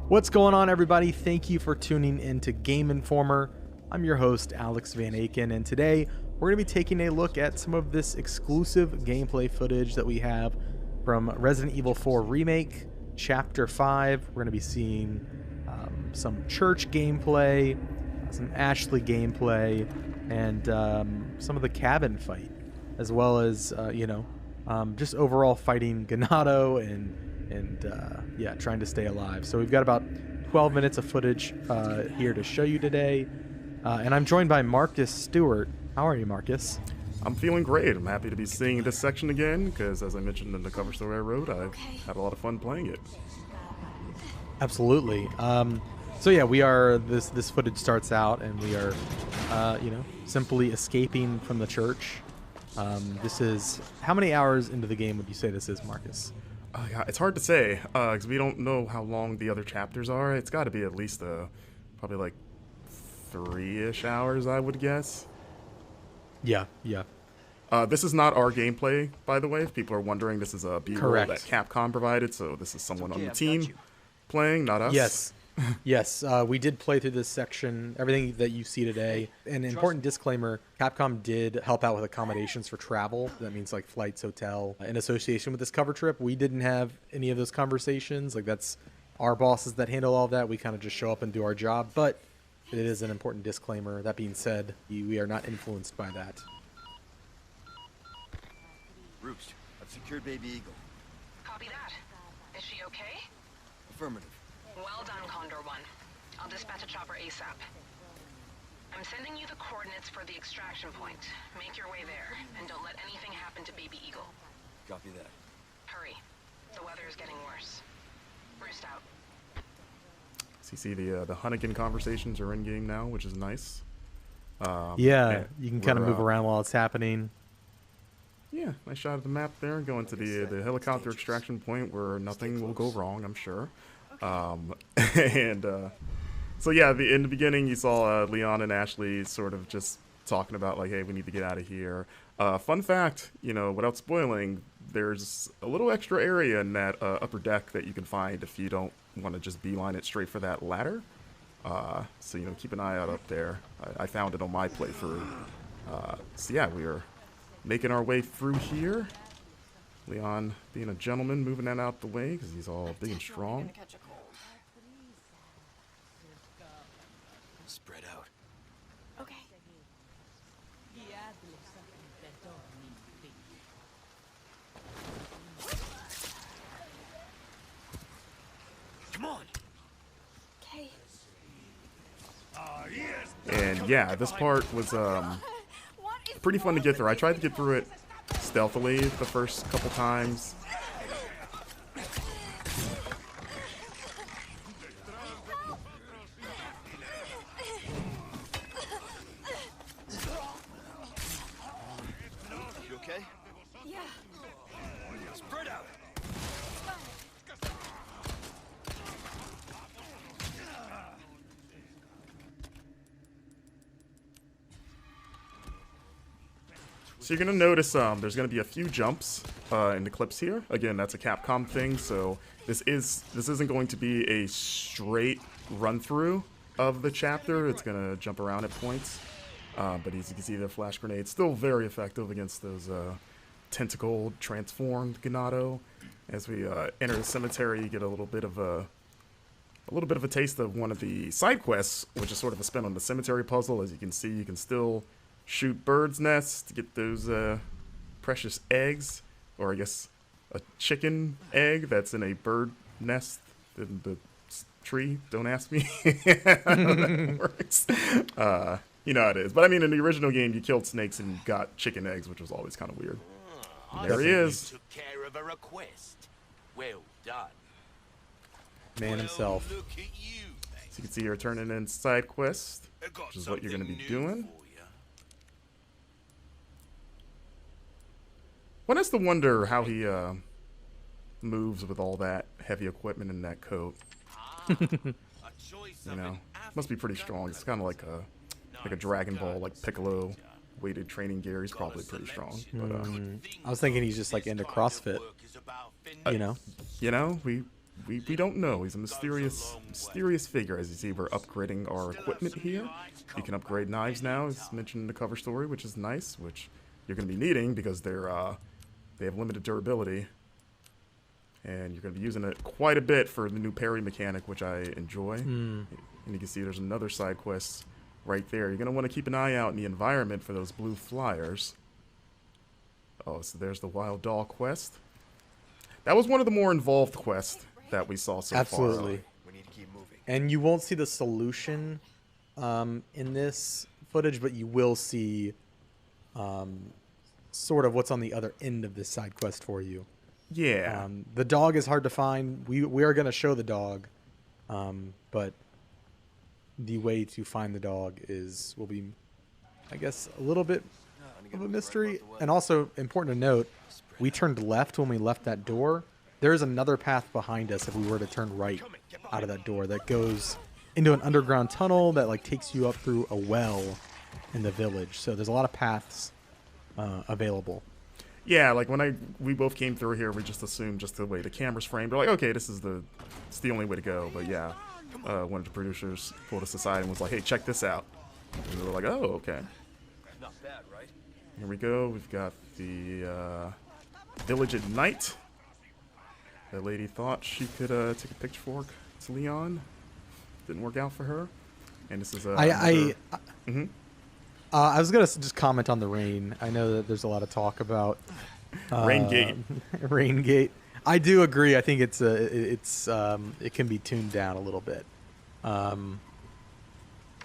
What's going on, everybody? Thank you for tuning in to Game Informer. I'm your host, Alex Van Aken, and today we're going to be taking a look at some of this exclusive gameplay footage that we have from Resident Evil 4 Remake, Chapter 5. We're going to be seeing some church gameplay, some Ashley gameplay, and some of the cabin fight, as well as, just overall fighting Ganado and trying to stay alive. So we've got about 12 minutes of footage here to show you today. And I'm joined by Marcus Stewart. How are you, Marcus? I'm feeling great. I'm happy to be seeing this section again because, as I mentioned in the cover story I wrote, I've had a lot of fun playing it. Absolutely. So yeah, we are. This footage starts out, and we are, simply escaping from the church. This is how many hours into the game would you say this is, Marcus? Yeah, it's hard to say because we don't know how long the other chapters are. It's got to be at least probably like 3-ish hours, I would guess. Yeah. This is not our gameplay, by the way. If people are wondering, this is a B-roll that Capcom provided, so this is someone on the team playing, not us. Yes, we did play through this section, everything that you see today. An important disclaimer, Capcom did help out with accommodations for travel. That means like flights, hotel, in association with this cover trip. We didn't have any of those conversations. Like, that's our bosses that handle all of that. We kind of just show up and do our job, but it is an important disclaimer. That being said, we are not influenced by that. Roost, I've secured Baby Eagle. Copy that. Is she okay? Affirmative. Well done, Condor 1. I'll dispatch a chopper ASAP. I'm sending you the coordinates for the extraction point. Make your way there, and don't let anything happen to Baby Eagle. Copy that. Hurry. The weather is getting worse. Roost out. So you see the Hunnigan conversations are in game now, which is nice. You can kind of move around while it's happening. Yeah, nice shot of the map there. Going to the helicopter extraction point where nothing will go wrong, I'm sure. In the beginning you saw Leon and Ashley sort of just talking about like, hey, we need to get out of here. Fun fact, without spoiling, there's a little extra area in that upper deck that you can find if you don't want to just beeline it straight for that ladder. So keep an eye out up there. I found it on my playthrough. We are making our way through here. Leon being a gentleman, moving that out the way because he's all big and strong. Spread out. Okay. Come on. Okay. And yeah, this part was pretty fun to get through. I tried to get through it stealthily the first couple times. You okay? Yeah. Spread out. So you're gonna notice there's gonna be a few jumps in the clips here. Again, that's a Capcom thing, so this isn't going to be a straight run through of the chapter. It's gonna jump around at points, but as you can see, the flash grenades still very effective against those tentacle transformed Ganado. As we enter the cemetery, you get a little bit of a taste of one of the side quests, which is sort of a spin on the cemetery puzzle. As you can see, you can still shoot birds' nests to get those precious eggs, or I guess a chicken egg that's in a bird nest in the tree. Don't ask me how that works. You know how it is. But I mean, in the original game, you killed snakes and got chicken eggs, which was always kind of weird. And there he is. Took care of a request. Well done. Man himself. Look at you. So you can see you're turning in side quests, which is what you're going to be doing. One has to wonder how he moves with all that heavy equipment in that coat. Must be pretty strong. It's kind of like a Dragon Ball, like Piccolo weighted training gear. He's probably pretty strong. But I was thinking he's just like into CrossFit. we we don't know. He's a mysterious figure. As you see, we're upgrading our equipment here. You can upgrade knives now, as mentioned in the cover story, which is nice, which you're going to be needing because they have limited durability. And you're going to be using it quite a bit for the new parry mechanic, which I enjoy. And you can see there's another side quest right there. You're going to want to keep an eye out in the environment for those blue flyers. Oh, so there's the Wild Doll quest. That was one of the more involved quests that we saw so far. Absolutely. We need to keep moving. And you won't see the solution in this footage, but you will see sort of what's on the other end of this side quest for you. Yeah. The dog is hard to find. We are going to show the dog, but the way to find the dog will be, I guess, a little bit of a mystery. And also important to note, we turned left when we left that door. There is another path behind us if we were to turn right out of that door that goes into an underground tunnel that like takes you up through a well in the village. So there's a lot of paths available. Yeah, like when we both came through here, we just assumed just the way the camera's framed. We're like, okay, it's the only way to go. But yeah, one of the producers pulled us aside and was like, hey, check this out. And we were like, oh, okay. Not bad, right? Here we go. We've got the village at night. That lady thought she could take a pitchfork to Leon. Didn't work out for her. And this is I was gonna just comment on the rain. I know that there's a lot of talk about Raingate. Raingate. I do agree. I think it can be tuned down a little bit.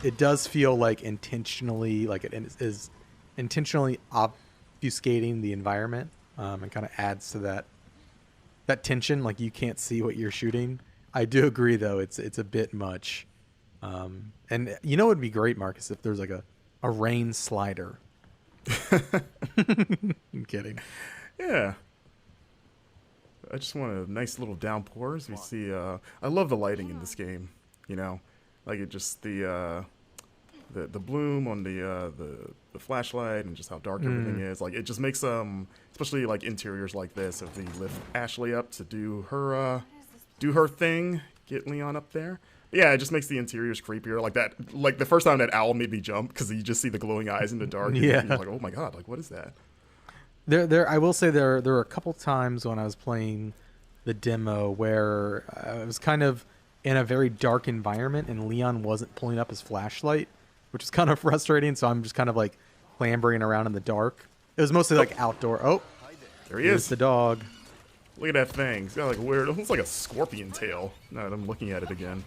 It does feel like intentionally, like it is intentionally obfuscating the environment, and kind of adds to that tension. Like you can't see what you're shooting. I do agree, though. It's a bit much. And you know, it would be great, Marcus, if there's like a rain slider. I'm kidding. Yeah. I just want a nice little downpour. As we see, I love the lighting in this game. You know, like it just the bloom on the flashlight and just how dark everything is. Like it just makes especially like interiors like this. If we lift Ashley up to do her thing, get Leon up there. Yeah, it just makes the interiors creepier. Like that, like the first time that owl made me jump because you just see the glowing eyes in the dark. And Yeah, you're like, oh my god, like what is that? I will say there were a couple times when I was playing the demo where I was kind of in a very dark environment and Leon wasn't pulling up his flashlight, which is kind of frustrating. So I'm just kind of like clambering around in the dark. It was mostly like outdoor. Oh, There he here's is. the dog. Look at that thing. It's got like a weird, almost like a scorpion tail. Now that I'm looking at it again.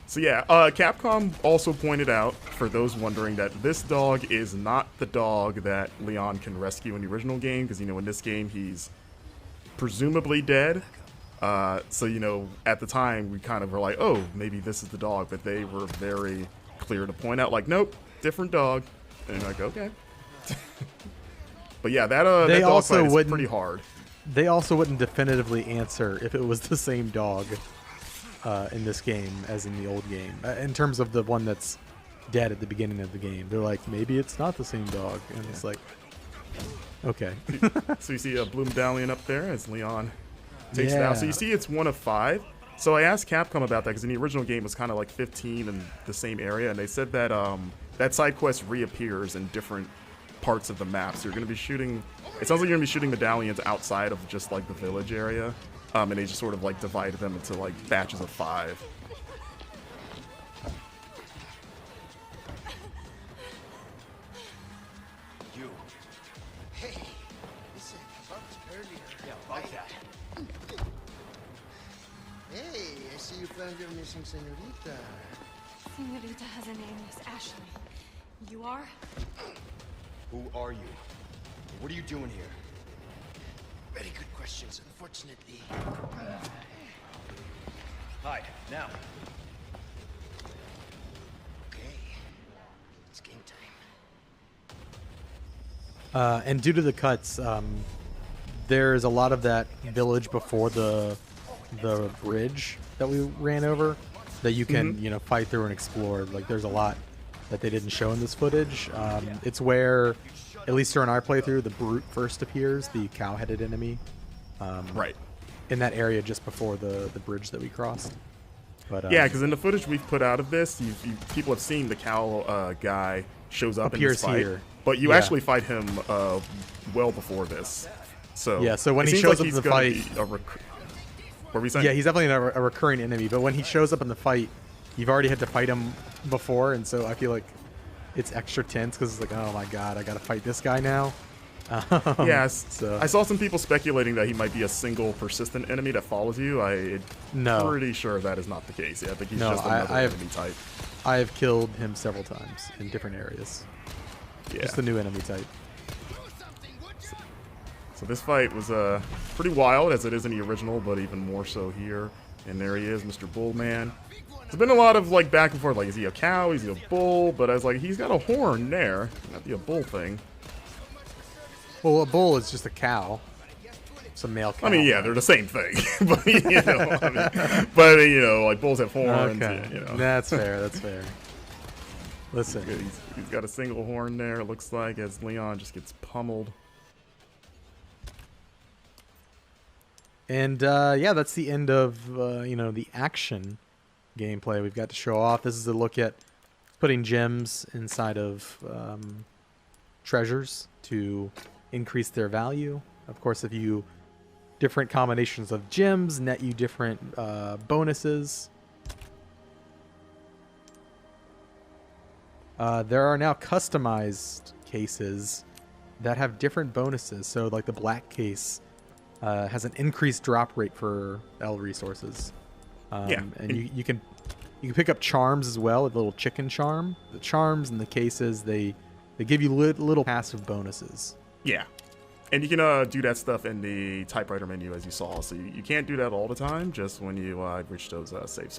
So yeah, Capcom also pointed out, for those wondering, that this dog is not the dog that Leon can rescue in the original game, because, you know, in this game, he's presumably dead. So, you know, at the time, we kind of were like, oh, maybe this is the dog, but they were very clear to point out, like, nope, different dog. And like, okay. But yeah, that dog also fight is wouldn't- pretty hard. They also wouldn't definitively answer if it was the same dog in this game as in the old game. In terms of the one that's dead at the beginning of the game, they're like, maybe it's not the same dog, and it's like, okay. So you see a blue medallion up there as Leon takes it out. So Yeah. you see it's 1 of 5. So I asked Capcom about that because in the original game it was kind of like 15 in the same area, and they said that that side quest reappears in different parts of the map. So you're going to be shooting. It sounds like you're going to be shooting medallions outside of just like the village area, and they just sort of like divided them into like batches of 5. You. Hey, listen, I bumped earlier. Yeah, about that. Hey, I see you found your missing senorita. Senorita has a name, Miss Ashley. You are? Who are you? What are you doing here? Very good questions, unfortunately. Hide, now. Okay, it's game time. And due to the cuts, there's a lot of that village before the bridge that we ran over that you can you know, fight through and explore. Like there's a lot that they didn't show in this footage. It's where, at least during our playthrough, the brute first appears, the cow-headed enemy. Right. in that area just before the bridge that we crossed. But Yeah, because in the footage we've put out of this, people have seen the cow guy shows up in this appears fight, here. but you Yeah. actually fight him well before this. So Yeah, so when it he seems shows like up in he's the gonna fight- be what were we saying? yeah, he's definitely a recurring enemy. But when he shows up in the fight, you've already had to fight him before, and so I feel like it's extra tense because it's like, oh my god, I gotta fight this guy now. Yes. So I saw some people speculating that he might be a single persistent enemy that follows you. I'm No. pretty sure that is not the case. Yeah, I think he's No, just another I have- enemy type. I have killed him several times in different areas. Yeah. Just the new enemy type. So this fight was pretty wild, as it is in the original, but even more so here. And there he is, Mr. Bullman. There's been a lot of like back and forth, like is he a cow, is he a bull? But I was like, he's got a horn there. Not be a bull thing. Well, a bull is just a cow. It's a male cow. I mean, yeah, they're the same thing. But you know, like bulls have horns. Okay. You know. That's fair. That's fair. Listen. He's got a single horn there, it looks like, as Leon just gets pummeled. And yeah, that's the end of you know, the action gameplay we've got to show off. This is a look at putting gems inside of treasures to increase their value. Of course, if you different combinations of gems net you different bonuses. There are now customized cases that have different bonuses. So like the black case has an increased drop rate for L resources. Yeah. And you can pick up charms as well, a little chicken charm. The charms and the cases, they give you little passive bonuses. Yeah. And you can do that stuff in the typewriter menu, as you saw. So you can't do that all the time, just when you reach those save